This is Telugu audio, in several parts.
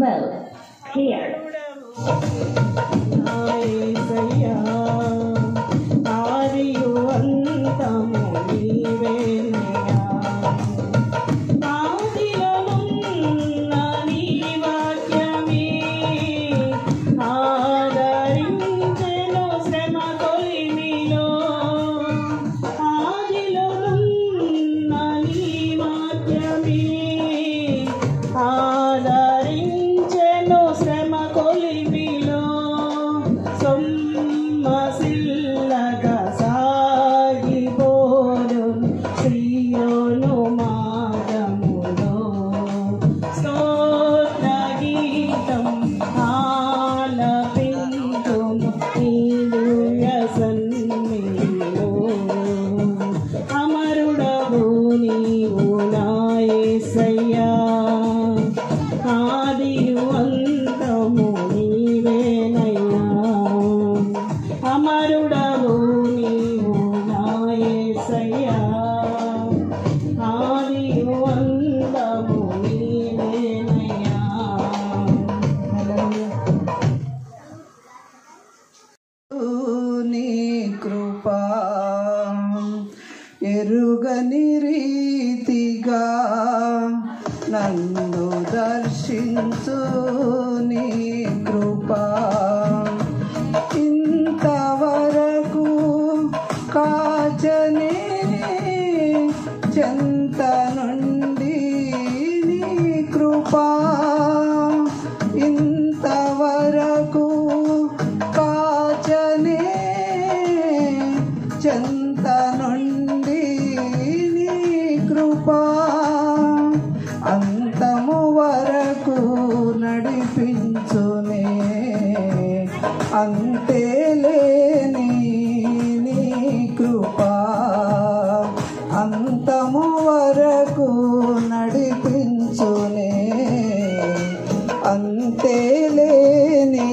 Samuel here. ఎరుగని రీతిగా నన్ను దర్శించు నీ కృపా ఇంతవరకు కాచనే చెంత నుండి నీ కృపా ఇంతవరకు కాచనే చెంత నుండి నీ కృపా అంతము వరకు నడిపించునే అంతేలేని నీ కృపా అంతము వరకు నడిపించునే అంతేలేని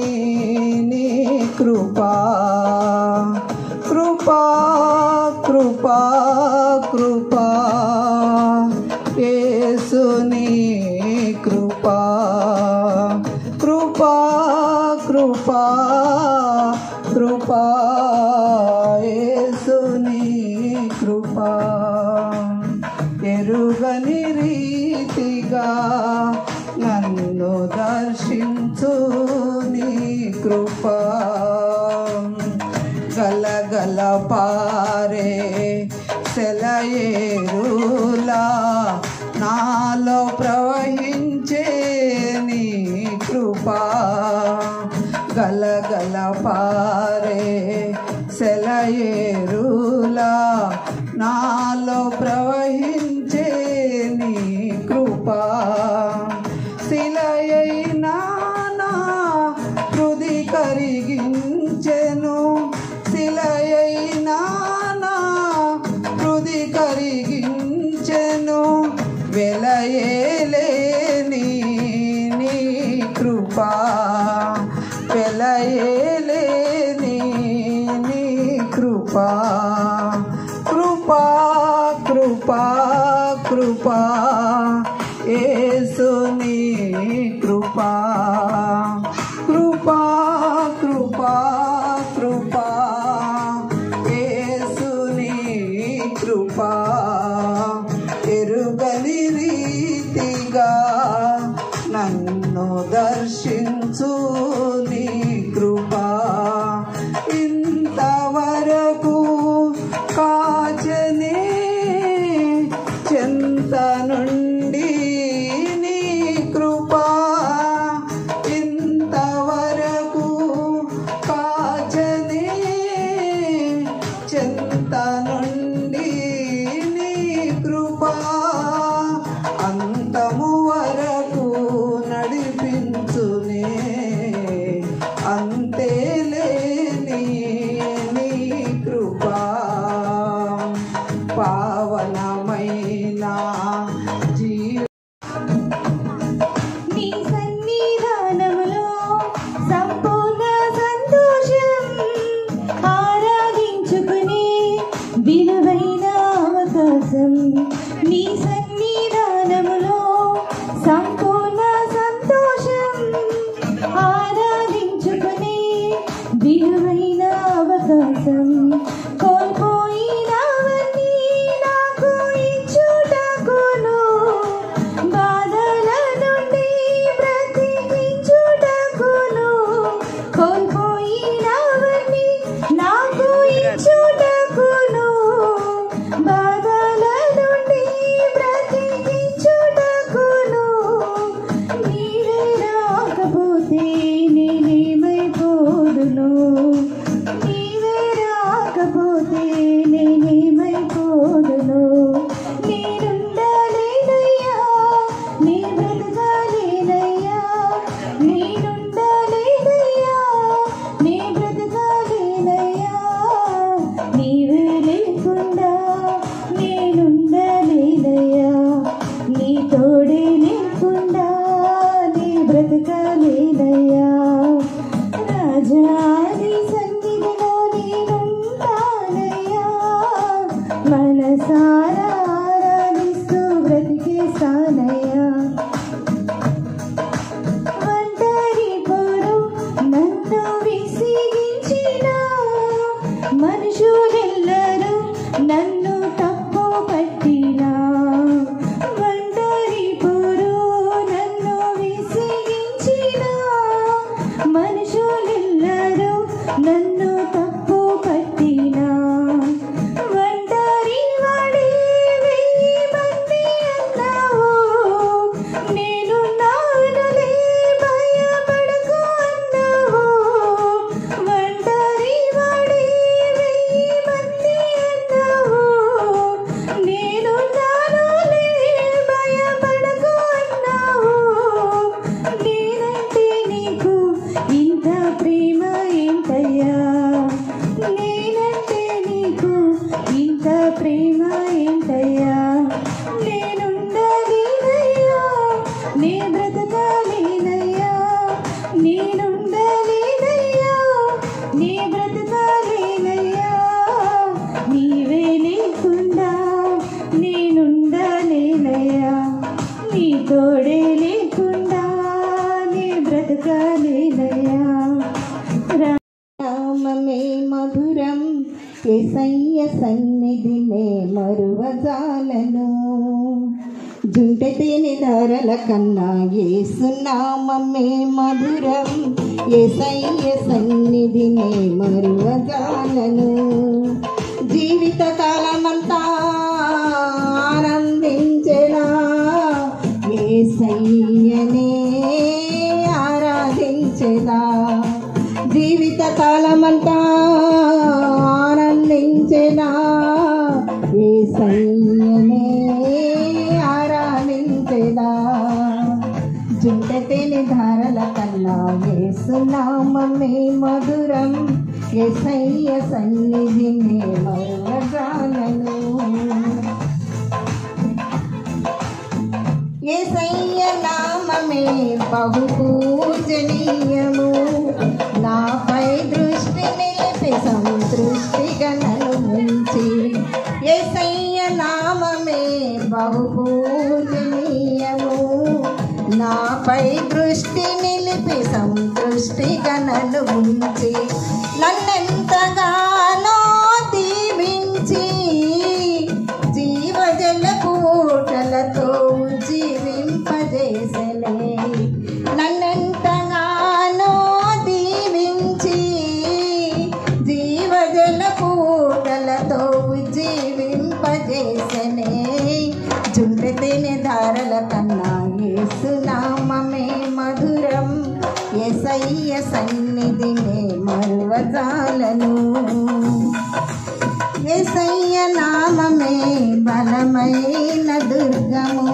నీ కృపా కృపా కృపా కృపా యేసుని కృపా కృపా కృపా కృపా యేసుని కృపా ఎరుగని రీతిగా నన్ను దర్శించు నీ కృపా గలగల పారే సెలయేరులా నాలో ప్రవహించే నీ కృపా గలగల పారే సెలయేరులా నాలో ప్రవహించే నీ కృపా శిలయైనా నా హృది కరిగించెను శిలయైనా నా హృది కరిగించెను వెలయేలేని నీ కృపా వెలయేలేని నీ కృపా కృపా కృపా కృపా యేసుని కృపా కృపా కృపా కృపా యేసుని కృపా ఎరుగని రీతిగా నన్ను దర్శించు నీ కృపా ఇంతవరకు కాచనే చెంత నుండి నీ కృపా ఇంతవరకు కాచనే చెంత నుండి నీ కృపా అంతము వరకు నడిపించునే అంతేలేని నీ కృపా పావనమైన నీ సన్నిధానములో సంపూర్ణ సంతోషం ఆరాధించుకునే విలువైన అవకాశం నీ సన్నిధానములో సంపూర్ణ సంతోషం కోసం కోల్పోయినవన్నీ నాకు ఇచ్చుటకును బాధల నుండి బ్రతికించుటకును కోల్పోయినవన్నీ నాకు ఇచ్చుటకును బాధల నుండి బ్రతికించుటకును నీవే రాకపోతే నేనేమైపోదును నీవే రాకపోతే నేనేమైపోదును నేనుండలేనయ్యా నీ బ్రతకాలేనయ్యా నేనుండలేనయ్యా నీ బ్రతకాలేనయ్యా నీవే లేకుండా నేనుండలేనయ్యా నీ తోడే లేకుండా నీ బ్రతకాలేనయ్యా రాజా నీ సన్నిధిలో నేనుంటానయ్యా మనసారా ఆరాధిస్తూ బ్రతికేస్తానయ్యా ఒంటరి పోరు నన్ను విసిగించిన మనుషులెల్లరూ నన్ను తప్పు పట్టినా ఒంటరి పోరు నన్ను విసిగించిన మనుషులెల్లరూ నన్ను తప్పు పట్టినా ఒంటరి వాడే 1000 మంది అన్నావు నేను నానులే భయపడకు అన్నావు ఒంటరి వాడే 1000 మంది అన్నావు నేను నానులే భయపడకు అన్నావు నేనంటే నీకు ఇంత ప్రేమ ఏంటయ్యా నేనంటే నీకు ఇంత ప్రేమ ఏంటయ్యా నేనుండలేనయ్యా నే బ్రతకాలేనయ్యా నేనుండలేనయ్యా నే బ్రతకాలేనయ్యా నీవే లేకుండా నేనుండలేనయ్యా నీ తోడే లేకుండా నే బ్రతకాలేనయ్యా నామమే మధురం యేసయ్య సన్నిధినే మరువజాలను జుంటె తేనె ధారల కన్నా యేసునామమే మధురం యేసయ్య సన్నిధినే మరువజాలను జీవిత కాలమంతా ఆనందించెనా యేసయ్యనే ఆరాధించెదా జీవిత కాలమంతా ఆనందించెనా యేసయ్యనే ఆరాధించెదా జుంటె తేనె ధారల కన్నా యేసునామమే మధురం యేసయ్య సన్నిధినే మరువజాలను యేసయ్య నామమే బహు పూజనీయము నాపై దృష్టి నిలిపి సంతృష్టిగా నన్ను ఉంచి యేసయ్య నామమే బహు పూజనీయము నాపై దృష్టి నిలిపి సంతృష్టిగా నన్ను ఉంచి నన్నెంతగానో దీవించి జీవజల పూటలతో జీవింపజేసలే నన్నెంతగానో దీవించి జీవజల పూటలతో జీవింపజేసనే జుంటె తేనె ధారల కన్నా యేసునామమే మధురం యేసయ్య సన్నిధినే మరువజాలను యేసయ్య నామమే బలమైన దుర్గము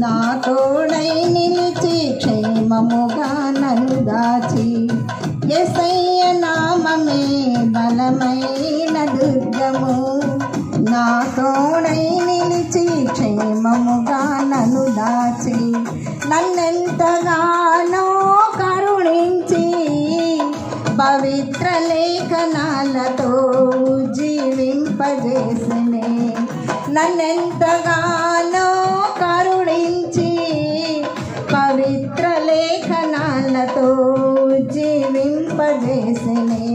నా తోడై నిలిచి క్షేమముగా నన్ను దాచి యేసయ్య నామమే బలమైన దుర్గము నా తోడై నిలిచి క్షేమముగా నన్ను దాచి నన్నెంతగానో కరుణించి పవిత్ర లేఖనాలతో జీవింపజేసనే నన్నెంతగానో కరుణించి పవిత్ర లేఖనాలతో జీవింపజేసనే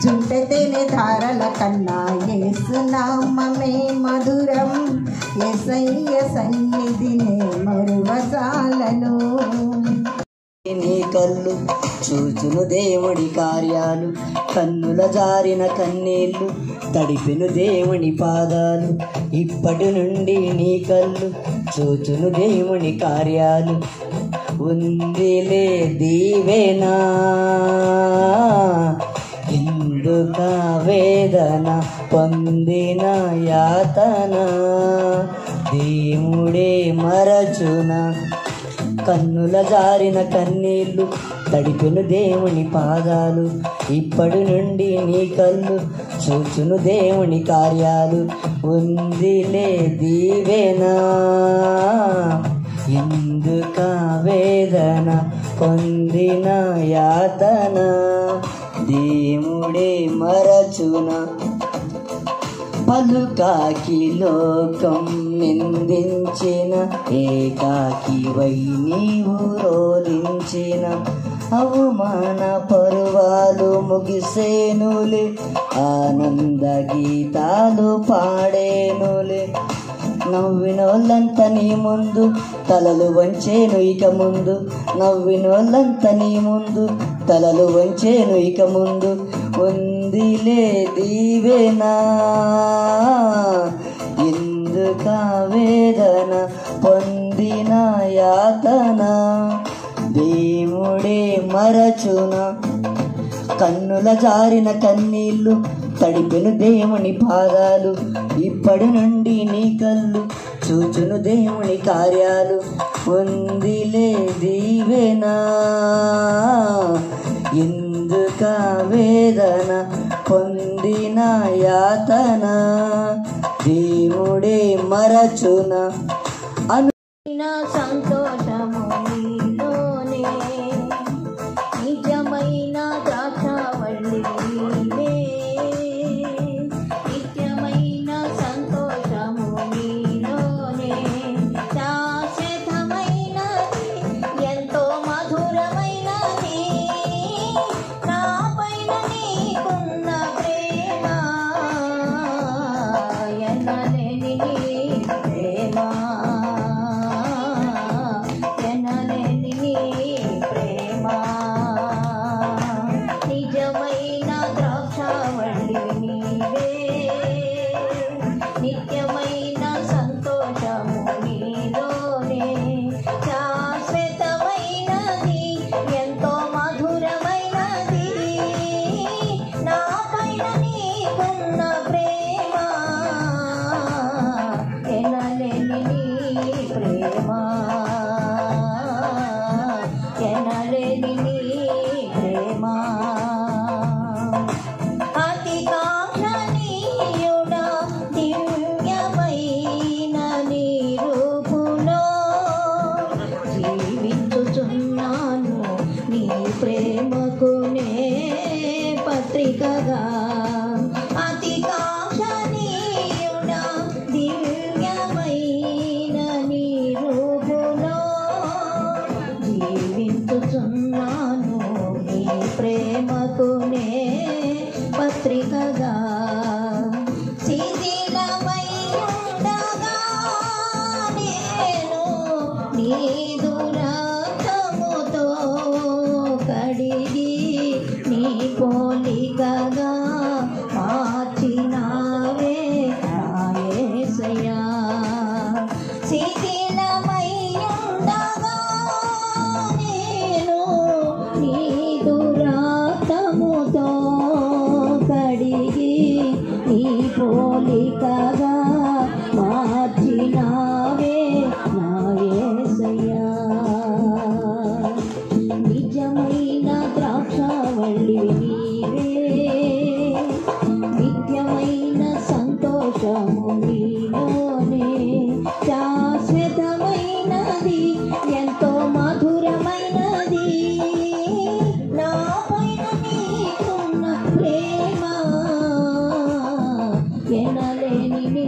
జుంటె తేనె ధారల కన్నా యేసు నామమే మధురం, యేసయ్య సన్నిధినే మరువజాలను. నీ కళ్ళు చూచును దేవుడి కార్యాలు, కన్నుల జారిన కన్నీళ్ళు తడిపెను దేవుని పాదాలు. ఇప్పటి నుండి నీ కళ్ళు చూచును దేవుని కార్యాలు, ఉందిలే దీవెనా ఎందుక వేదన పొందిన యాతన, దేవుడే మరచున కన్నుల జారిన కన్నీళ్ళు తడిపెను దేవుని పాదాలు. ఇప్పటి నుండి నీ కళ్ళు చూచును దేవుని కార్యాలు, ఉందిలే దీవెనా ఎందుక వేదన పొందిన యాతన, దేవుడే మరచున. పలుకాకి లోకం నిందించిన, ఏకాకి వై నీవు రోధించిన, అవమాన పర్వాలు ముగిసేనులే, ఆనంద గీతాలు పాడేనులే. నవ్వినోళ్ళంతా నీ ముందు తలలు వంచేను ఇక ముందు, నవ్వినోళ్ళంతా నీ ముందు తలలు వంచేను ఇక ముందు, ఉందిలే దీవెనా ఎందుక వేదన పొందిన యాతన, దేవుడే మరచున కన్నుల జారిన కన్నీళ్ళు తడిపెను దేవుని పాదాలు. ఇప్పటి నుండి నీ కళ్ళు చూచును దేవుని కార్యాలు, ఉందిలే దీవెనా ఎందుక వేదన పొందిన యాతన, దేవుడే మరచున. సంతోషము నీలోనే, నిజమైన ద్రాక్షావల్లి నీవే, నిత్యమైన సంతోషము నీలోనే, శాశ్వతమైనది ఎంతో మధురమైనది, నాపైన నీకున్న ప్రేమ ఎన్నలేని ప్రేమ, ఎనలేని ప్రేమ, నిజమైన ద్రాక్షావల్లి నీవే, నిత్యమైన సంతోషము నీలోనే, శాశ్వతమైనది ఎంతో మధురమైనది, నాపైన నీకున్న ప్రేమ ఎనలేని ప్రేమ, ఎనలేని ప్రేమ. అతి కాంక్షణీయుడా దివ్యమైన నీ రూపులో జీవించుచున్నాను, నీ ప్రేమకునే పత్రికగా. అతి కాంక్షణీయుడా దివ్యమైన నీ రూపులో జీవించుచున్నాను, నీ ప్రేమకునే పత్రికగా. శిథిలమై ఉండగా నేను నీదు రక్తముతో కడిగి, నీ పోలికగా మార్చినావే నా యేసయ్యా. శిథిలమై ఉండగా నేను నీదు రక్తముతో కడిగి, నీ పోలికగా మార్చినావే నా యేసయ్యా. నిజమైన ద్రాక్షావల్లి నీవే, నిత్యమైన సంతోషము నీలోనే, శాశ్వతమైనది ఎంతో మధురమైనది, నాపైన నీకున్న ప్రేమ ఎనలేని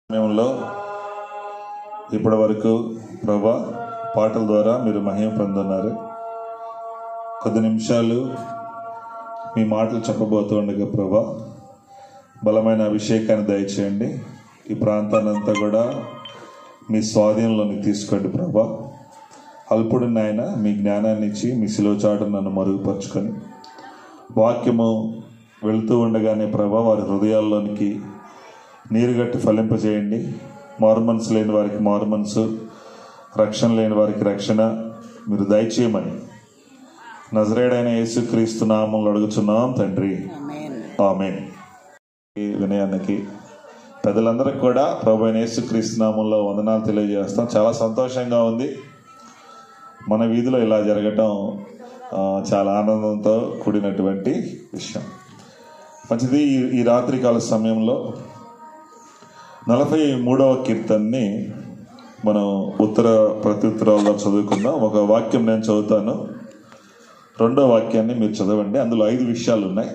సమయంలో ఇప్పటి వరకు ప్రభా పాటల ద్వారా మీరు మహిమ పొందున్నారు. కొద్ది నిమిషాలు మీ మాటలు చెప్పబోతుండగా ప్రభా బలమైన అభిషేకాన్ని దయచేయండి. ఈ ప్రాంతాన్ని అంతా కూడా మీ స్వాధీనంలోకి తీసుకోండి ప్రభా. అల్పుడు నాయన మీ జ్ఞానాన్ని ఇచ్చి మీ శిలువ చాటును నన్ను మరుగుపరుచుకొని వాక్యము వెళుతూ ఉండగానే ప్రభా వారి హృదయాల్లోనికి నీరుగట్టి ఫలింపజేయండి. మారుమనసు లేని వారికి మారుమనసు, రక్షణ లేని వారికి రక్షణ మీరు దయచేయమని నజరేయుడైన యేసుక్రీస్తు నామములో అడుగుచున్నాం తండ్రి, ఆమేన్. వినయానికి పెద్దలందరికీ కూడా ప్రభువైన యేసుక్రీస్తు నామములో వందనాలు తెలియజేస్తాం. చాలా సంతోషంగా ఉంది. మన వీధిలో ఇలా జరగటం చాలా ఆనందంతో కూడినటువంటి విషయం. మంచిది. ఈ రాత్రికాల సమయంలో 43వ కీర్తనని మనం ఉత్తర ప్రత్యుత్తరాల్లో చదువుకుందాం. ఒక వాక్యం నేను చదువుతాను, రెండో వాక్యాన్ని మీరు చదవండి. అందులో 5 విషయాలు ఉన్నాయి.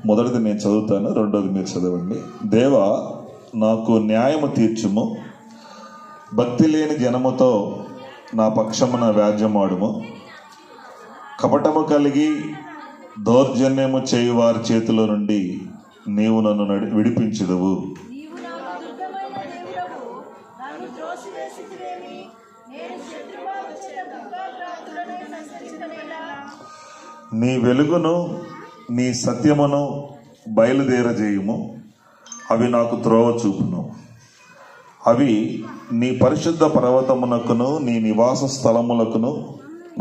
మొదటిది నేను చదువుతాను, రెండోది మీరు చదవండి. దేవా నాకు న్యాయము తీర్చుము, భక్తి లేని జనముతో నా పక్షమున వ్యాజ్యమాడుము, కపటము కలిగి దౌర్జన్యము చేయు వారి చేతిలో నుండి నీవు నన్ను విడిపించుదువు. నీ వెలుగును నీ సత్యమును బయలుదేరజేయుము, అవి నాకు త్రోవ చూపును. అవి నీ పరిశుద్ధ పర్వతమునకును నీ నివాస స్థలములకును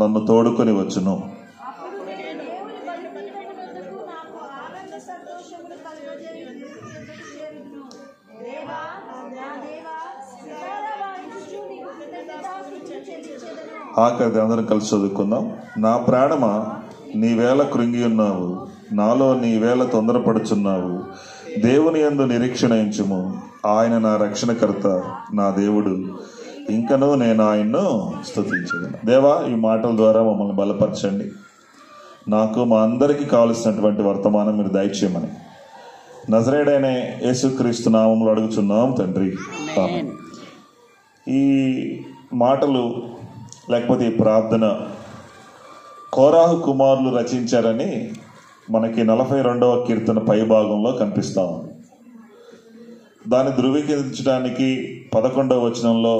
నన్ను తోడుకొని వచ్చును. ఆఖరిది అందరం కలిసి చదువుకుందాం. నా ప్రాణమా నీవేళ కృంగి ఉన్నావు, నాలో నీవేళ తొందరపడుచున్నావు. దేవుని యందు నిరీక్షణ ఉంచుము, ఆయన నా రక్షణకర్త, నా దేవుడు, ఇంకనూ నేను ఆయన్ను స్తుతించదను. దేవా ఈ మాటల ద్వారా మమ్మల్ని బలపరచండి. నాకు మా అందరికీ కావలసినటువంటి వర్తమానం మీరు దయచేయమని నజరేయుడైన యేసుక్రీస్తు నామములో అడుగుచున్నాం తండ్రి, ఆమేన్. ఈ మాటలు లేకపోతే ఈ ప్రార్థన కోరాహు కుమారులు రచించారని మనకి 42వ కీర్తన పై భాగంలో కనిపిస్తా ఉంది. దాన్ని ధృవీకరించడానికి 11వ వచనంలో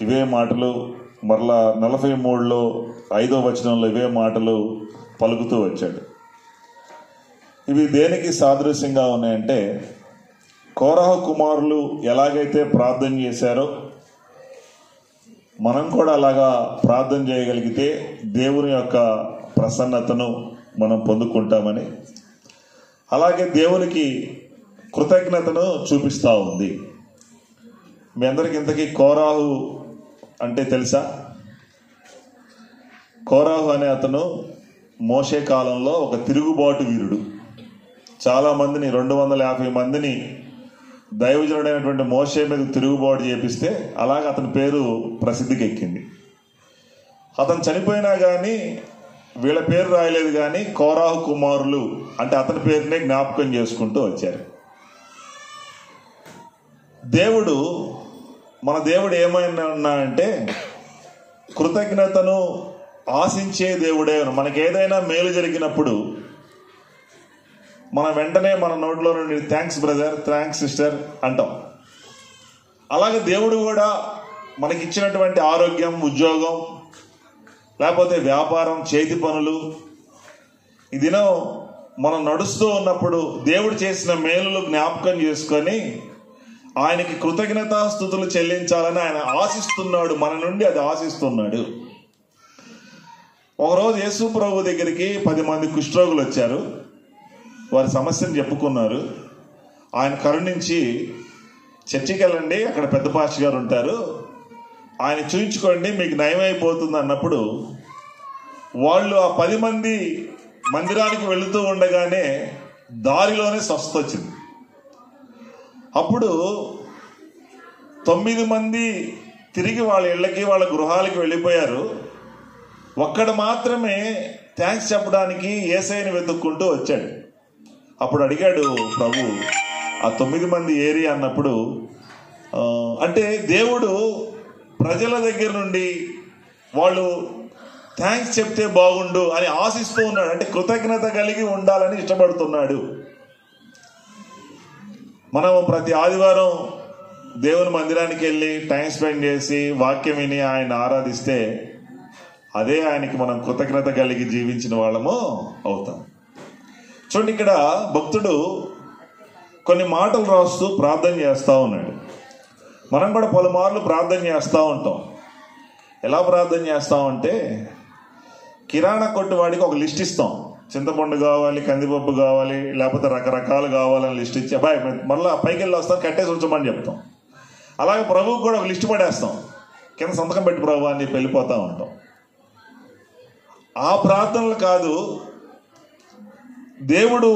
ఇవే మాటలు, మరలా 43లో 5వ వచనంలో ఇవే మాటలు పలుకుతూ వచ్చాడు. ఇవి దేనికి సాదృశ్యంగా ఉన్నాయంటే, కోరాహు కుమారులు ఎలాగైతే ప్రార్థన చేశారో మనం కూడా అలాగా ప్రార్థన చేయగలిగితే దేవుని యొక్క ప్రసన్నతను మనం పొందుకుంటామని, అలాగే దేవునికి కృతజ్ఞతను చూపిస్తూ ఉంది. మీ అందరికి ఇంతకీ కోరాహు అంటే తెలుసా? కోరాహు అనే అతను మోషే కాలంలో ఒక తిరుగుబాటు వీరుడు. చాలా మందిని 250 మందిని దైవజనుడైనటువంటి మోషే మీద తిరుగుబాటు చేపిస్తే అలాగ అతని పేరు ప్రసిద్ధికి ఎక్కింది. అతను చనిపోయినా కానీ వీళ్ళ పేరు రాయలేదు, కానీ కోరాహు కుమారులు అంటే అతని పేరునే జ్ఞాపకం చేసుకుంటూ వచ్చారు. మన దేవుడు ఏమైనా అంటే కృతజ్ఞతను ఆశించే దేవుడే. మనకి ఏదైనా మేలు జరిగినప్పుడు మనం వెంటనే మన నోట్లో నుండి థ్యాంక్స్ బ్రదర్, థ్యాంక్స్ సిస్టర్ అంటాం. అలాగే దేవుడు కూడా మనకిచ్చినటువంటి ఆరోగ్యం, ఉద్యోగం, లేకపోతే వ్యాపారం, చేతి పనులు, ఈ దినం మనం నడుస్తూ ఉన్నప్పుడు దేవుడు చేసిన మేలులు జ్ఞాపకం చేసుకొని ఆయనకి కృతజ్ఞతాస్తుతులు చెల్లించాలని ఆయన ఆశిస్తున్నాడు. మన నుండి అది ఆశిస్తున్నాడు. ఒకరోజు యేసు ప్రభు దగ్గరికి 10 మంది కుష్ఠరోగులు వచ్చారు. వారి సమస్యను చెప్పుకున్నారు. ఆయన కరుణించి చర్చికి వెళ్ళండి, అక్కడ పెద్ద పాస్టర్ గారు ఉంటారు, ఆయన చూయించుకోండి, మీకు నయమైపోతుంది అన్నప్పుడు వాళ్ళు ఆ 10 మంది మందిరానికి వెళుతూ ఉండగానే దారిలోనే స్వస్థత వచ్చింది. అప్పుడు 9 మంది తిరిగి వాళ్ళ ఇళ్ళకి, వాళ్ళ గృహాలకి వెళ్ళిపోయారు. ఒక్కడు మాత్రమే థ్యాంక్స్ చెప్పడానికి యేసయ్యని వెతుక్కుంటూ వచ్చాడు. అప్పుడు అడిగాడు ప్రభు, ఆ 9 మంది ఏరి అన్నప్పుడు, అంటే దేవుడు ప్రజల దగ్గర నుండి వాళ్ళు థ్యాంక్స్ చెప్తే బాగుండు అని ఆశిస్తూ ఉన్నాడు. అంటే కృతజ్ఞత కలిగి ఉండాలని ఇష్టపడుతున్నాడు. మనం ప్రతి ఆదివారం దేవుని మందిరానికి వెళ్ళి టైం స్పెండ్ చేసి వాక్యం విని ఆయన ఆరాధిస్తే అదే ఆయనకి మనం కృతజ్ఞత కలిగి జీవించిన వాళ్ళము అవుతాం. చూడండి, ఇక్కడ భక్తుడు కొన్ని మాటలు రాస్తూ ప్రార్థన చేస్తూ ఉన్నాడు. మనం కూడా పలుమార్లు ప్రార్థన చేస్తూ ఉంటాం. ఎలా ప్రార్థన చేస్తామంటే, కిరాణా కొట్టు వాడికి ఒక లిస్ట్ ఇస్తాం. చింతపండు కావాలి, కందిపప్పు కావాలి, లేకపోతే రకరకాలు కావాలని లిస్ట్ ఇచ్చి అబ్బాయి మళ్ళీ పైకి వెళ్ళి వస్తాను కట్టేసి ఉంచమని చెప్తాం. అలాగే ప్రభువుకి కూడా ఒక లిస్ట్ పడేస్తాం, కింద సంతకం పెట్టి ప్రభు అని చెప్పి వెళ్ళిపోతూ ఉంటాం. ఆ ప్రార్థనలు కాదు, దేవుడు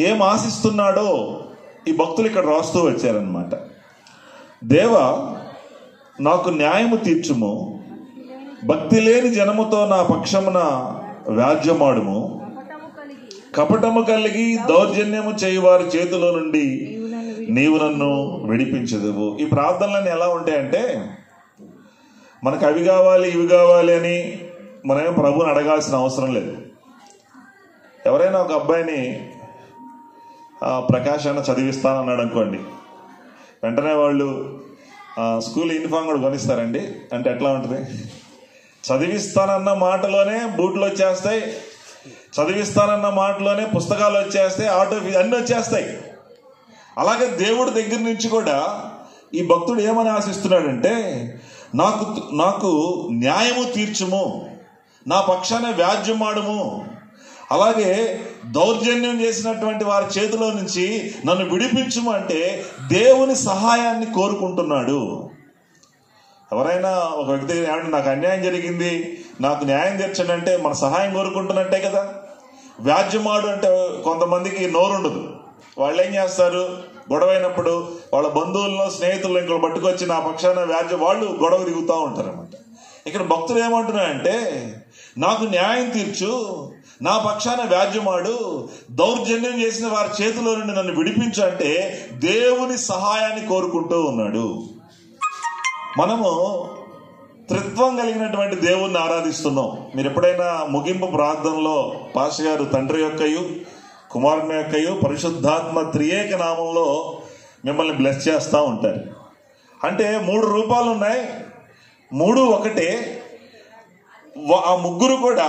ఏం ఆశిస్తున్నాడో ఈ భక్తులు ఇక్కడ రాస్తూ వచ్చారనమాట. దేవా, నాకు న్యాయము తీర్చుము, భక్తి లేని జనముతో నా పక్షమున వ్యాజ్యమాడుము, కపటము కలిగి దౌర్జన్యము చేయువారి చేతిలో నుండి నీవు నన్ను విడిపించదువు. ఈ ప్రార్థనలన్నీ ఎలా ఉంటాయంటే, మనకు అవి కావాలి ఇవి కావాలి అని మనమేం ప్రభుని అడగాల్సిన అవసరం లేదు. ఎవరైనా ఒక అబ్బాయిని ప్రకాష్ అన్న చదివిస్తానన్నాడు అనుకోండి, వెంటనే వాళ్ళు స్కూల్ యూనిఫామ్ కూడా కొనిస్తారండి. అంటే ఎట్లా ఉంటుంది, చదివిస్తానన్న మాటలోనే బూట్లు వచ్చేస్తాయి, చదివిస్తానన్న మాటలోనే పుస్తకాలు వచ్చేస్తాయి, ఆటో ఫీజు అన్నీ వచ్చేస్తాయి. అలాగే దేవుడి దగ్గర నుంచి కూడా ఈ భక్తుడు ఏమని ఆశిస్తున్నాడంటే, నాకు న్యాయము తీర్చుము, నా పక్షాన వ్యాజ్యమాడుము, అలాగే దౌర్జన్యం చేసినటువంటి వారి చేతిలో నుంచి నన్ను విడిపించుము అంటే దేవుని సహాయాన్ని కోరుకుంటున్నాడు. ఎవరైనా ఒక వ్యక్తి ఏమంటే నాకు అన్యాయం జరిగింది, నాకు న్యాయం తీర్చండి అంటే మన సహాయం కోరుకుంటున్నట్టే కదా. వ్యాజ్యమాడు అంటే కొంతమందికి నోరుండదు. వాళ్ళు ఏం చేస్తారు, గొడవైనప్పుడు వాళ్ళ బంధువుల్లో స్నేహితుల్లో ఇంకొకరు పట్టుకొచ్చి నా పక్షాన వాళ్ళు గొడవ దిగుతూ ఉంటారు అన్నమాట. ఇక్కడ భక్తులు ఏమంటున్నారంటే, నాకు న్యాయం తీర్చు, నా పక్షాన వ్యాజ్యమాడు, దౌర్జన్యం చేసిన వారి చేతిలో నుండి నన్ను విడిపించు అంటే దేవుని సహాయాన్ని కోరుకుంటూ ఉన్నాడు. మనము త్రిత్వం కలిగినటువంటి దేవుణ్ణి ఆరాధిస్తున్నాం. మీరు ఎప్పుడైనా ముగింపు ప్రార్థనలో పాస్టర్ గారు తండ్రి యొక్కయు, కుమారుని యొక్కయు, పరిశుద్ధాత్మ త్రియేక నామంలో మిమ్మల్ని బ్లెస్ చేస్తూ ఉంటారు. అంటే 3 రూపాలు ఉన్నాయి, 3 ఒకటే. ఆ ముగ్గురు కూడా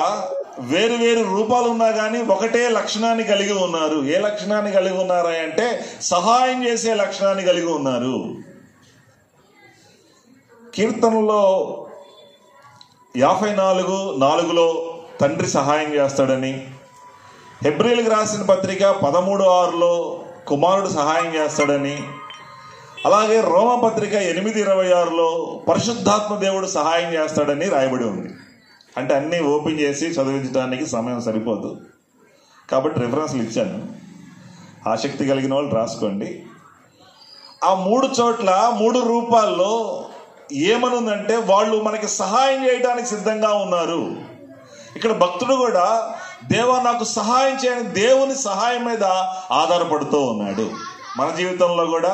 వేరు వేరు రూపాలు ఉన్నా కానీ ఒకటే లక్షణాన్ని కలిగి ఉన్నారు. ఏ లక్షణాన్ని కలిగి ఉన్నారా అంటే, సహాయం చేసే లక్షణాన్ని కలిగి ఉన్నారు. కీర్తనలో 54:4 తండ్రి సహాయం చేస్తాడని, హెబ్రీలకు రాసిన పత్రిక 13:6 కుమారుడు సహాయం చేస్తాడని, అలాగే రోమపత్రిక 8:26 పరిశుద్ధాత్మ దేవుడు సహాయం చేస్తాడని రాయబడి ఉంది. అంటే అన్నీ ఓపెన్ చేసి చదివించడానికి సమయం సరిపోదు కాబట్టి రిఫరెన్స్లు ఇచ్చాను. ఆసక్తి కలిగిన వాళ్ళు రాసుకోండి. ఆ 3 చోట్ల 3 రూపాల్లో ఏమనుందంటే, వాళ్ళు మనకి సహాయం చేయడానికి సిద్ధంగా ఉన్నారు. ఇక్కడ భక్తుడు కూడా దేవా నాకు సహాయం చేయని దేవుని సహాయం మీద ఆధారపడుతూ ఉన్నాడు. మన జీవితంలో కూడా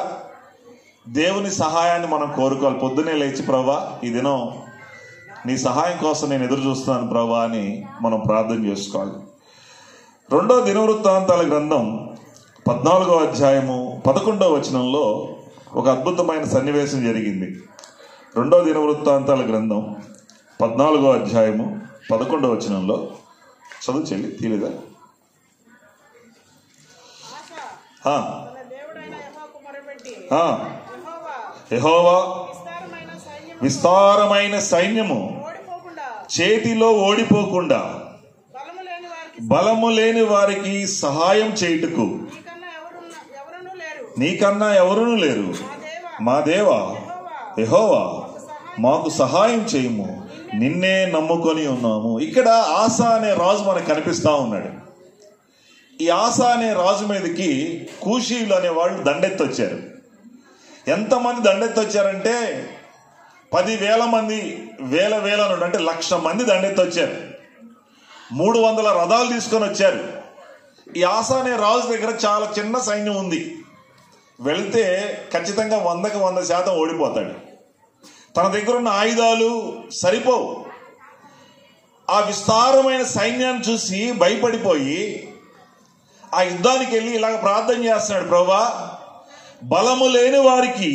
దేవుని సహాయాన్ని మనం కోరుకోవాలి. పొద్దునే లేచి ప్రభా ఈ దినం నీ సహాయం కోసం నేను ఎదురు చూస్తున్నాను ప్రభా అని మనం ప్రార్థన చేసుకోవాలి. 2వ దినవృత్తాంతాల గ్రంథం 14వ అధ్యాయము 11వ వచనంలో ఒక అద్భుతమైన సన్నివేశం జరిగింది. 2వ దినవృత్తాంతాల గ్రంథం 14వ అధ్యాయము 11వ వచనంలో చదువు చెల్లి తీరుగా. యెహోవా విస్తారమైన సైన్యము చేతిలో ఓడిపోకుండా బలము లేని వారికి సహాయం చేయుటకు నీకన్నా ఎవరునూ లేరు. మా దేవా యెహోవా మాకు సహాయం చేయుము, నిన్నే నమ్ముకొని ఉన్నాము. ఇక్కడ ఆసా అనే రాజు మనకు కనిపిస్తా ఉన్నాడు. ఈ ఆసా అనే రాజు మీదకి కూషీలు అనే వాళ్ళు దండెత్తొచ్చారు. ఎంతమంది దండెత్తొచ్చారంటే 10,000 మంది, వేల అంటే 1,00,000 మంది దండెత్తొచ్చారు. 300 రథాలు తీసుకొని వచ్చారు. ఈ ఆసా అనే రాజు దగ్గర చాలా చిన్న సైన్యం ఉంది. వెళితే ఖచ్చితంగా 100కి 100% ఓడిపోతాడు. తన దగ్గర ఉన్న ఆయుధాలు సరిపోవు. ఆ విస్తారమైన సైన్యాన్ని చూసి భయపడిపోయి ఆ యుద్ధానికి వెళ్ళి ఇలాగ ప్రార్థన చేస్తున్నాడు, ప్రభువా బలము లేని వారికి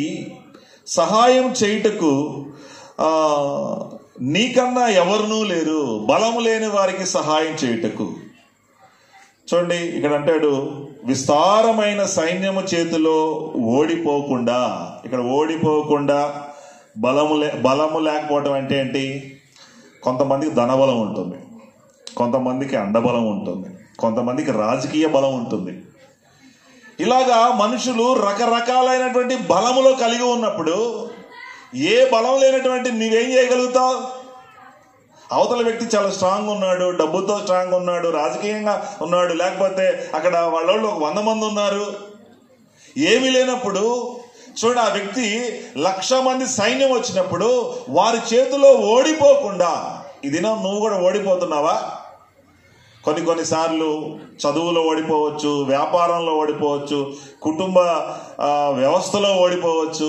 సహాయం చేయుటకు నీకన్నా ఎవరునూ లేరు, బలము లేని వారికి సహాయం చేయుటకు. చూడండి ఇక్కడ అంటాడు, విస్తారమైన సైన్యము చేతిలో ఓడిపోకుండా. ఇక్కడ ఓడిపోకుండా బలము లేకపోవటం అంటే ఏంటి? కొంతమందికి ధనబలం ఉంటుంది, కొంతమందికి అండబలం ఉంటుంది, కొంతమందికి రాజకీయ బలం ఉంటుంది. ఇలాగా మనుషులు రకరకాలైనటువంటి బలములో కలిగి ఉన్నప్పుడు ఏ బలం లేనటువంటి నీవేం చేయగలుగుతావు? అవతల వ్యక్తి చాలా స్ట్రాంగ్ ఉన్నాడు, డబ్బుతో స్ట్రాంగ్ ఉన్నాడు, రాజకీయంగా ఉన్నాడు, లేకపోతే అక్కడ వాళ్ళోళ్ళు 100 మంది ఉన్నారు. ఏమీ లేనప్పుడు చూడండి, ఆ వ్యక్తి 1,00,000 మంది సైన్యం వచ్చినప్పుడు వారి చేతిలో ఓడిపోకుండా, ఈ దినం నువ్వు కూడా ఓడిపోతున్నావా? కొన్నిసార్లు చదువులో ఓడిపోవచ్చు, వ్యాపారంలో ఓడిపోవచ్చు, కుటుంబ వ్యవస్థలో ఓడిపోవచ్చు,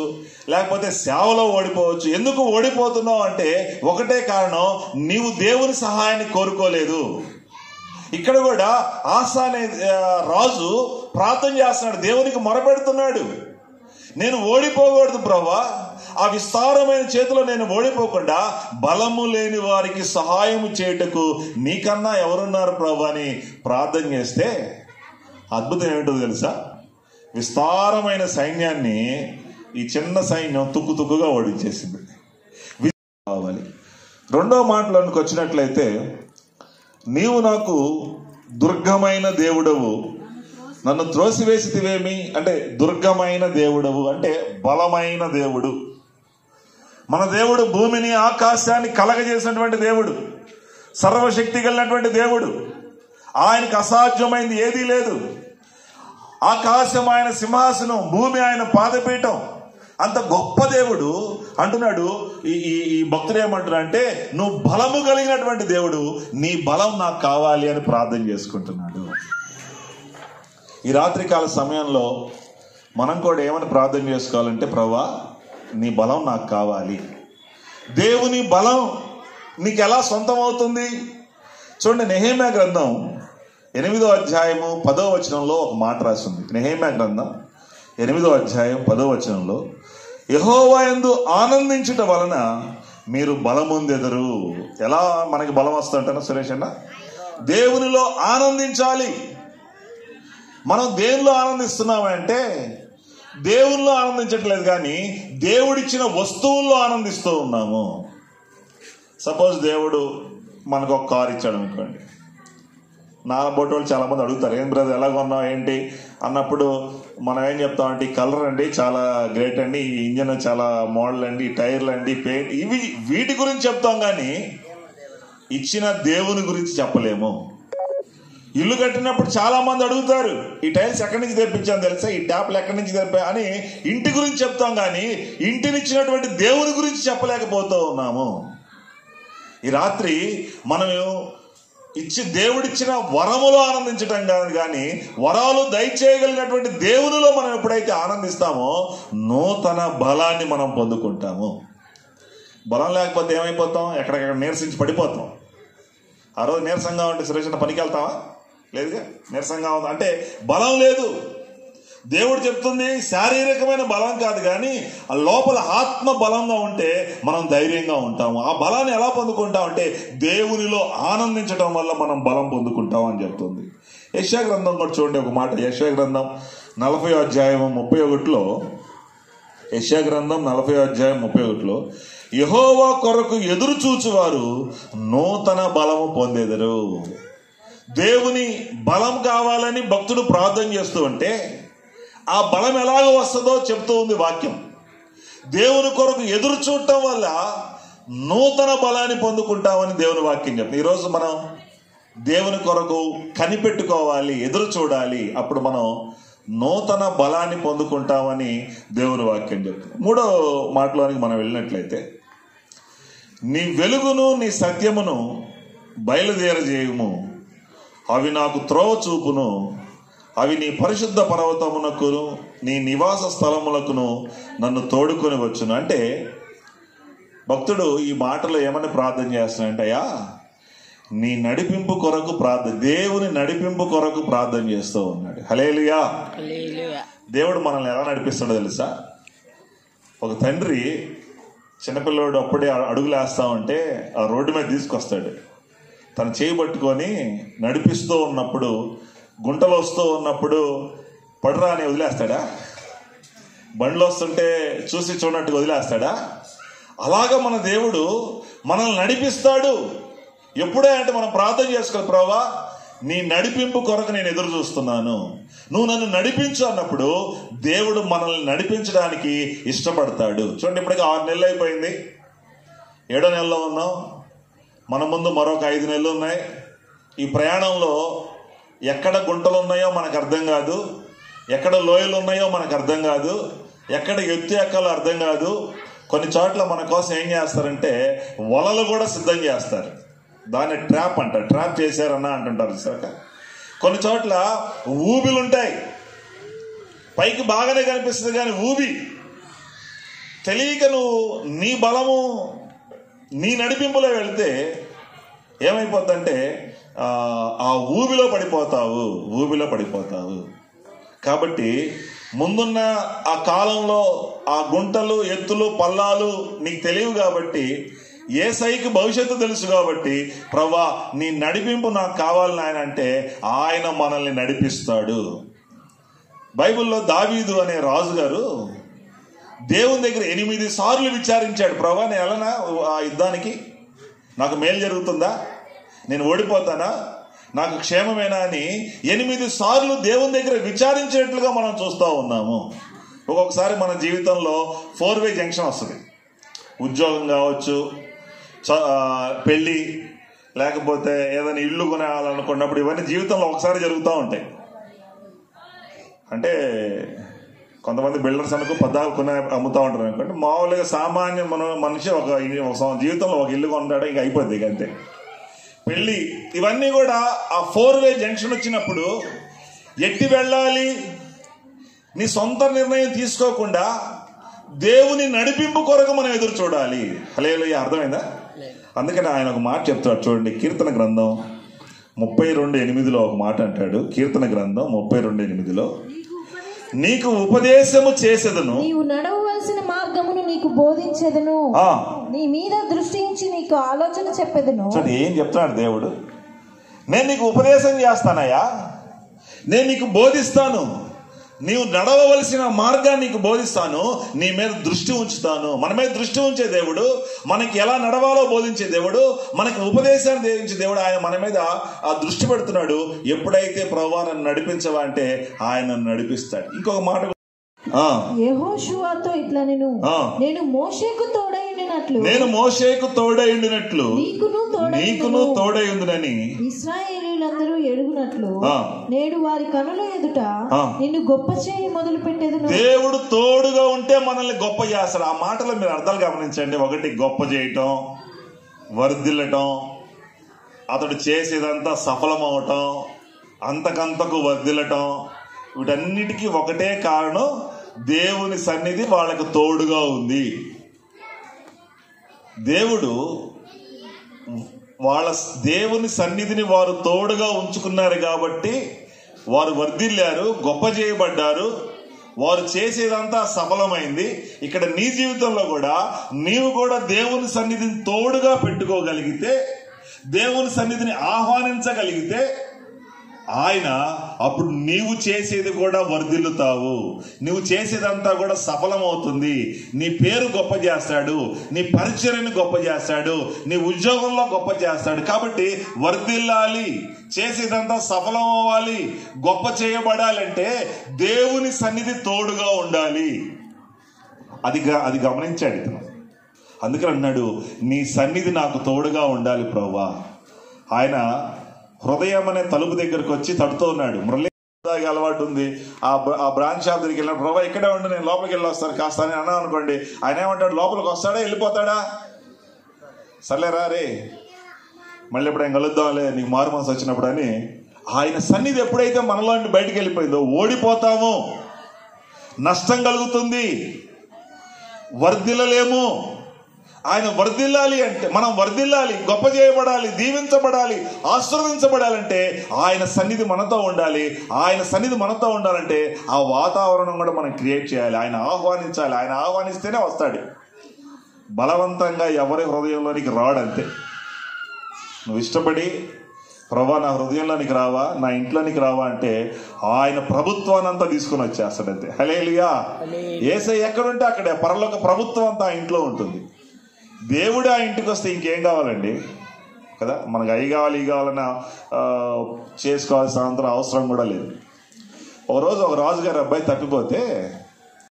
లేకపోతే సేవలో ఓడిపోవచ్చు. ఎందుకు ఓడిపోతున్నావు అంటే ఒకటే కారణం, నీవు దేవుని సహాయాన్ని కోరుకోలేదు. ఇక్కడ కూడా ఆసా అనే రాజు ప్రార్థన చేస్తున్నాడు, దేవునికి మొరపెడుతున్నాడు, నేను ఓడిపోకూడదు ప్రభువా, ఆ విస్తారమైన చేతిలో నేను ఓడిపోకుండా బలము లేని వారికి సహాయం చేయుటకు నీకన్నా ఎవరున్నారు ప్రభువా అని ప్రార్థన చేస్తే అద్భుతం ఏమిటో తెలుసా? విస్తారమైన సైన్యాన్ని ఈ చిన్న సైన్యం తుక్కుగా ఓడించేసింది. కావాలి. రెండో మాటలోనికి వచ్చినట్లయితే, నీవు నాకు దుర్గమైన దేవుడవు, నన్ను త్రోసివేసితివేమి అంటే దుర్గమైన దేవుడవు అంటే బలమైన దేవుడు. మన దేవుడు భూమిని ఆకాశాన్ని కలగజేసినటువంటి దేవుడు, సర్వశక్తి కలిగినటువంటి దేవుడు. ఆయనకు అసాధ్యమైంది ఏదీ లేదు. ఆకాశం ఆయన సింహాసనం, భూమి ఆయన పాదపీఠం. అంత గొప్ప దేవుడు అంటున్నాడు. ఈ భక్తుడు ఏమంటున్నా అంటే, నువ్వు బలము కలిగినటువంటి దేవుడు, నీ బలం నాకు కావాలి అని ప్రార్థన చేసుకుంటున్నాడు. ఈ రాత్రికాల సమయంలో మనం కూడా ఏమని ప్రార్థన చేసుకోవాలంటే, ప్రభువా నీ బలం నాకు కావాలి. దేవుని బలం నీకు ఎలా సొంతం అవుతుంది? చూడండి, నెహెమ్యా గ్రంథం 8వ అధ్యాయము 10వ వచనంలో ఒక మాట రాసింది. నెహెమ్యా గ్రంథం 8వ అధ్యాయం 10వ వచనంలో, యెహోవా యందు ఆనందించుట వలన మీరు బలముందెదరు. ఎలా మనకి బలం వస్తుంటాను సురేష్ అన్న? దేవునిలో ఆనందించాలి. మనం దేనిలో ఆనందిస్తున్నామంటే, దేవునిలో ఆనందించట్లేదు కానీ దేవుడిచ్చిన వస్తువుల్లో ఆనందిస్తూ ఉన్నాము. సపోజ్ దేవుడు మనకు ఒక కారు ఇచ్చాడు అనుకోండి, నా బోటోళ్ళు చాలా మంది అడుగుతారు, ఏం బ్రదర్ ఎలా కొన్నావు ఏంటి అన్నప్పుడు మనం ఏం చెప్తామంటే, ఈ కలర్ అండి చాలా గ్రేట్ అండి, ఈ ఇంజన్ చాలా మోడల్ అండి, ఈ టైర్లు అండి, పెయింట్, వీటి గురించి చెప్తాం కానీ ఇచ్చిన దేవుని గురించి చెప్పలేము. ఇల్లు కట్టినప్పుడు చాలా మంది అడుగుతారు, ఈ టైల్స్ ఎక్కడి నుంచి తెప్పించాను తెలుసా, ఈ ట్యాప్లు ఎక్కడి నుంచి తెప్పా అని ఇంటి గురించి చెప్తాం కానీ ఇంటినిచ్చినటువంటి దేవుని గురించి చెప్పలేకపోతూ ఉన్నాము. ఈ రాత్రి మనం దేవుడిచ్చిన వరములో ఆనందించటం కాదు కానీ వరాలు దయచేయగలిగినటువంటి దేవునిలో మనం ఎప్పుడైతే ఆనందిస్తామో నూతన బలాన్ని మనం పొందుకుంటాము. బలం లేకపోతే ఏమైపోతాం? ఎక్కడెక్కడ నీరసించి పడిపోతాం. ఆ రోజు నీరసంగా ఉంటే సురేష్ పనికి వెళ్తావా? లేదుగా. నీరసంగా ఉంది అంటే బలం లేదు. దేవుడు చెప్తుంది శారీరకమైన బలం కాదు కానీ ఆ లోపల ఆత్మ బలంగా ఉంటే మనం ధైర్యంగా ఉంటాము. ఆ బలాన్ని ఎలా పొందుకుంటాం అంటే దేవునిలో ఆనందించడం వల్ల మనం బలం పొందుకుంటాం అని చెప్తుంది. యెషయా గ్రంథం కూడా చూడండి ఒక మాట. యెషయా గ్రంథం 40వ అధ్యాయం 31లో, యెషయా గ్రంథం 40వ అధ్యాయం 31లో, యెహోవా కొరకు ఎదురు చూచువారు నూతన బలము పొందెదరు. దేవుని బలం కావాలని భక్తుడు ప్రార్థన చేస్తూ ఉంటే ఆ బలం ఎలాగో వస్తుందో చెప్తూ ఉంది వాక్యం. దేవుని కొరకు ఎదురు చూడటం వల్ల నూతన బలాన్ని పొందుకుంటామని దేవుని వాక్యం చెప్తుంది. ఈరోజు మనం దేవుని కొరకు కనిపెట్టుకోవాలి, ఎదురు చూడాలి, అప్పుడు మనం నూతన బలాన్ని పొందుకుంటామని దేవుని వాక్యం చెప్తుంది. మూడో మాటలోనికి మనం వెళ్ళినట్లయితే, నీ వెలుగును నీ సత్యమును బయలుదేరజేయము, అవి నాకు త్రోవ చూపును. అవి నీ పరిశుద్ధ పర్వతమునకును నీ నివాస స్థలములకును నన్ను తోడుకొని వచ్చును. అంటే భక్తుడు ఈ మాటలో ఏమని ప్రార్థన చేస్తున్నాడంటయ్యా, నీ నడిపింపు కొరకు దేవుని నడిపింపు కొరకు ప్రార్థన చేస్తూ ఉన్నాడు. హల్లెలూయా. దేవుడు మనల్ని ఎలా నడిపిస్తాడో తెలుసా? ఒక తండ్రి చిన్నపిల్లవాడు అప్పుడే అడుగులేస్తా ఉంటే ఆ రోడ్డు మీద తీసుకొస్తాడు. తను చేయి పట్టుకొని నడిపిస్తూ ఉన్నప్పుడు, గుంటలు వస్తూ ఉన్నప్పుడు పడురా అని వదిలేస్తాడా? బండ్లు వస్తుంటే చూసి చూడనట్టుగా వదిలేస్తాడా? అలాగా మన దేవుడు మనల్ని నడిపిస్తాడు. ఎప్పుడే అంటే మనం ప్రార్థన చేసుకోవాలి, ప్రభువా నీ నడిపింపు కొరకు నేను ఎదురు చూస్తున్నాను, నువ్వు నన్ను నడిపించు అన్నప్పుడు దేవుడు మనల్ని నడిపించడానికి ఇష్టపడతాడు. చూడండి, ఇప్పటికీ 6 నెలలు అయిపోయింది, 7వ నెలలో ఉన్నాం. మన ముందు మరొక 5 నెలలు ఉన్నాయి. ఈ ప్రయాణంలో ఎక్కడ గుంటలు ఉన్నాయో మనకు అర్థం కాదు, ఎక్కడ లోయలు ఉన్నాయో మనకు అర్థం కాదు, ఎక్కడ ఎత్తు ఎక్కాలో అర్థం కాదు. కొన్ని చోట్ల మన కోసం ఏం చేస్తారంటే వలలు కూడా సిద్ధం చేస్తారు. దాన్ని ట్రాప్ అంటారు, ట్రాప్ చేశారన్నా అంటుంటారు సార్. కొన్ని చోట్ల ఊబిలు ఉంటాయి, పైకి బాగానే కనిపిస్తుంది కానీ ఊబి తెలియక నువ్వు నీ బలము నీ నడిపింపులో వెళ్తే ఏమైపోద్దంటే ఆ ఊబిలో పడిపోతావు. కాబట్టి ముందున్న ఆ కాలంలో ఆ గుంటలు, ఎత్తులు, పల్లాలు నీకు తెలియవు కాబట్టి, యేసయ్యకి భవిష్యత్తు తెలుసు కాబట్టి, ప్రభువా నీ నడిపింపు నాకు కావాలి నాయన అంటే ఆయన మనల్ని నడిపిస్తాడు. బైబిల్లో దావీదు అనే రాజుగారు దేవుని దగ్గర 8 సార్లు విచారించాడు, ప్రభువా నేను వెళ్ళనా ఆ యుద్ధానికి, నాకు మేలు జరుగుతుందా, నేను ఓడిపోతానా, నాకు క్షేమమేనా అని 8 సార్లు దేవుని దగ్గర విచారించేట్లుగా మనం చూస్తూ ఉన్నాము. ఒక్కొక్కసారి మన జీవితంలో 4-వే జంక్షన్ వస్తుంది. ఉద్యోగం కావచ్చు, పెళ్ళి, లేకపోతే ఏదైనా ఇల్లు కొనాలనుకున్నప్పుడు ఇవన్నీ జీవితంలో ఒకసారి జరుగుతూ ఉంటాయి. అంటే కొంతమంది బిల్డర్స్ అనుకో 14 అమ్ముతూ ఉంటారు అనుకోండి. మామూలుగా సామాన్య మనిషి ఒక జీవితంలో ఒక ఇల్లు కొంటాడు, ఇంక అయిపోద్ది, ఇక అంతే. పెళ్ళి, ఇవన్నీ కూడా ఆ 4-వే జంక్షన్ వచ్చినప్పుడు ఎట్టి వెళ్ళాలి, నీ సొంత నిర్ణయం తీసుకోకుండా దేవుని నడిపింపు కొరకు మనం ఎదురు చూడాలి. హల్లెలూయా. అర్థమైందా? అందుకని ఆయన ఒక మాట చెప్తాడు చూడండి, కీర్తన గ్రంథం 32:8 ఒక మాట అంటాడు. కీర్తన గ్రంథం 32:8, నీకు ఉపదేశము చేసేదను, నీవు నడవవలసిన మార్గమును నీకు బోధించెదను, నీ మీద దృష్టించి నీకు ఆలోచన చెప్పెదను. ఏం చెప్తున్నాడు దేవుడు? నేను నీకు ఉపదేశం చేస్తానయ్యా, నేను నీకు బోధిస్తాను, నీవు నడవవలసిన మార్గాన్ని నీకు బోధిస్తాను, నీ మీద దృష్టి ఉంచుతాను. మన మీద దృష్టి ఉంచే దేవుడు, మనకి ఎలా నడవాలో బోధించే దేవుడు, మనకి ఉపదేశాన్ని దేవించే దేవుడు. ఆయన మన మీద ఆ దృష్టి పెడుతున్నాడు. ఎప్పుడైతే ప్రభువా నన్ను నడిపించవా అంటే ఆయన నడిపిస్తాడు. ఇంకొక మాట, యెహోషువతో ఇట్లా నేను మోషేకు తోడై ఉండినట్లు నీకును తోడై ఉండునని ఇశ్రాయేలీయులందరూ ఎరుగునట్లు నేడు వారి కనుల ఎదుట నిన్ను గొప్ప చేయి మొదలు పెట్టేదను. దేవుడు తోడుగా ఉంటే మనల్ని గొప్ప చేస్తాడు. ఆ మాటలో మీరు అర్థాలు గమనించండి. ఒకటి, గొప్ప చేయటం, వర్ధిల్లటం, అతడు చేసేదంతా సఫలమవటం, అంతకంతకు వర్ధిల్లటం, వీటన్నిటికీ ఒకటే కారణం, దేవుని సన్నిధి వాళ్ళకు తోడుగా ఉంది. దేవుని సన్నిధిని వారు తోడుగా ఉంచుకున్నారు కాబట్టి వారు వర్ధిల్లారు, గొప్ప చేయబడ్డారు, వారు చేసేదంతా సఫలమైంది. ఇక్కడ నీ జీవితంలో కూడా నీవు కూడా దేవుని సన్నిధిని తోడుగా పెట్టుకోగలిగితే, దేవుని సన్నిధిని ఆహ్వానించగలిగితే ఆయన అప్పుడు నీవు చేసేది కూడా వర్ధిల్లుతావు, నువ్వు చేసేదంతా కూడా సఫలమవుతుంది. నీ పేరు గొప్ప చేస్తాడు, నీ పరిచర్యను గొప్ప చేస్తాడు, నీ ఉద్యోగంలో గొప్ప చేస్తాడు. కాబట్టి వర్ధిల్లాలి, చేసేదంతా సఫలం అవ్వాలి, గొప్ప చేయబడాలంటే దేవుని సన్నిధి తోడుగా ఉండాలి. అది గమనించాడు ఇతను. అందుకని అన్నాడు, నీ సన్నిధి నాకు తోడుగా ఉండాలి ప్రభువా. ఆయన హృదయం అనే తలుపు దగ్గరకు వచ్చి తడుతూ ఉన్నాడు. మురళి తాగే అలవాటు ఉంది. ఆ బ్రాంచ్ షాప్ దగ్గరికి వెళ్ళిన, ప్రభా ఇక్కడే ఉండి నేను లోపలికి వెళ్ళి వస్తాను కాస్త అని అన్నా అనుకోండి, ఆయన ఏమంటాడు, లోపలికి వస్తాడా వెళ్ళిపోతాడా? సర్లేరా రే, మళ్ళీ ఎప్పుడు ఆయన కలుద్దాంలే, నీకు మారు మనసు వచ్చినప్పుడు అని ఆయన సన్నిధి ఎప్పుడైతే మనలో నుండి బయటికి వెళ్ళిపోయిందో ఓడిపోతాము, నష్టం కలుగుతుంది, వర్ధిల్లలేము. ఆయన వర్ధిల్లాలి అంటే, మనం వర్ధిల్లాలి, గొప్ప చేయబడాలి, దీవించబడాలి, ఆశీర్వదించబడాలంటే ఆయన సన్నిధి మనతో ఉండాలి. ఆయన సన్నిధి మనతో ఉండాలంటే ఆ వాతావరణం కూడా మనం క్రియేట్ చేయాలి. ఆయన ఆహ్వానించాలి. ఆయన ఆహ్వానిస్తేనే వస్తాడు. బలవంతంగా ఎవరి హృదయంలోనికి రాడంతే. నువ్వు ఇష్టపడి ప్రభా నా హృదయంలోనికి రావా, నా ఇంట్లోనికి రావా అంటే ఆయన ప్రభుత్వాన్ని అంతా తీసుకుని వచ్చేస్తాడంతే. హల్లెలూయా. యేసయ్య ఎక్కడుంటే అక్కడే పరలోక ప్రభుత్వం అంతా ఆ ఇంట్లో ఉంటుంది. దేవుడు ఆ ఇంటికి వస్తే ఇంకేం కావాలండి కదా. మనకు అవి కావాలి, ఇవి కావాలన్నా చేసుకోవాల్సిన అవసరం కూడా లేదు. ఒక రోజు ఒక రాజుగారి అబ్బాయి తప్పిపోతే